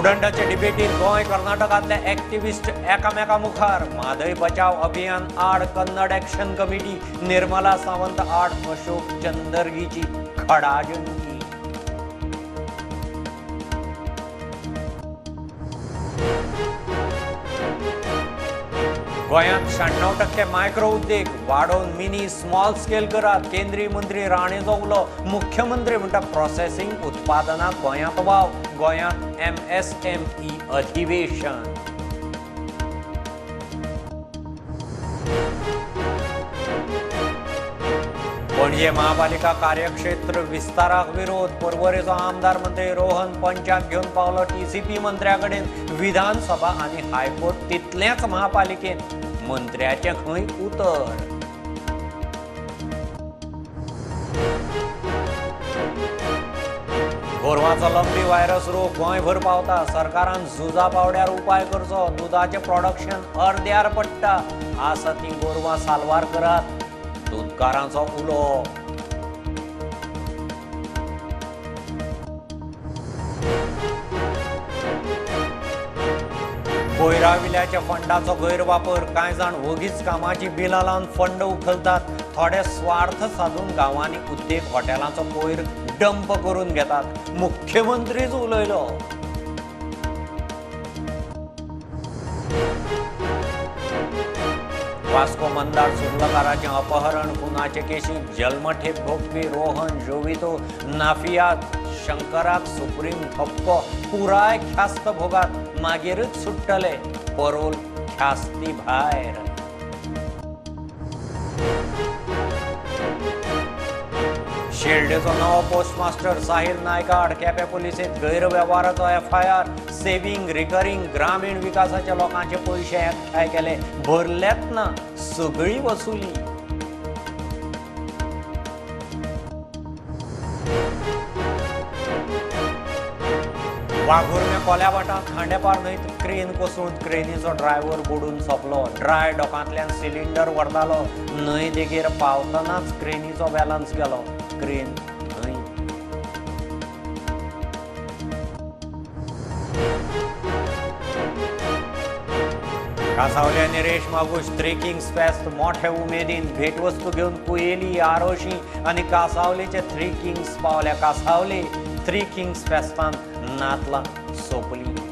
स्टुडंटांचे डिबेटीत Goa कर्नाटकातले activist एकामेका मुखार म्हादय बचाव अभियान आड कन्नड एक्शन कमिटी निर्मला सावंत आड अशोक चंदरगीची खडाजंगी। गोंयांत 96% मायक्रो उद्देग वाडोवन मिनी स्मॉल स्केल करात। केंद्रीय मंत्री राणेचो उलो। मुख्यमंत्री म्हणटा प्रोसेसिंग उत्पादनाक गोंयांत वाव। गोंयांत MSME अधिवेशन। पणजे महापालिका कार्यक्षेत्र विस्ताराक विरोध। पर्वरेचो आमदार मंत्री रोहन पंचाक घेवन पावलो TCP मंत्र्याकडेन। विधानसभा आनी हायकोर्ट तितलेच महापालिकेन मंत्र्याचे खंय उतर। गोरवांचो लंबी व्हायरस रोग गोंयभर पावता। सरकारान झुजा पावड्यार उपाय करचो। दुधाचें प्रोडक्शन अर्द्यार पडटा। आसा तीं गोरवां साल्वार करात। दूधकारांचो उलो। कोयराविल्याच्या फंडाचो गैरवापर। कांय जाण वगीच कामाची बिलां लावन फंड उखलतात। थोडे स्वार्थ साधून गांवांनी उद्देग हॉटेलांचो कोयर डंप करून घेतात। मुख्यमंत्रीच उलयलो। वास्को मंदार सुर्लकाराचें अपहरण खुनाचे केशीक जल्मठेप भोगपी रोहन जोवितो नाफियात शंकराक सुप्रीम ठपको। पुराय ख्यास्त भोगात मागीरच सुट्टले। परोल ख्यास्ती भायर। शेल्डेचो नवो पोस्टमास्टर साहिल नायका आड केपें पुलिसेंत गैरव्यवहाराचो FIR। सेव्हिंग रिकरिंग ग्रामीण विकासाच्या लोकांचे पयशे एकठांय केले। भरलेत ना सगळी वसुली। वाघुर्म्या कोल्यावाटांत खांडेपार न्हंयत क्रेन कोसळून क्रेनीचो ड्रायव्हर बुडून सोंपलो। ड्राय डॉकांतल्यान सिलिंडर व्हरतालो। न्हंय देगेर पावतनाच क्रेनीचो बॅलन्स गेलो। क्रेन न्हंय। कांसावले आनी रेश मागूश थ्री किंग्स फेस्त मोठे उमेदीन भेटवस्तू घेवन कुयेली आरोशी आनी कांसावलेचे थ्री किंग्स पावल्या। कांसावले थ्री किंग्स फेस्तान नातलां सोंपली।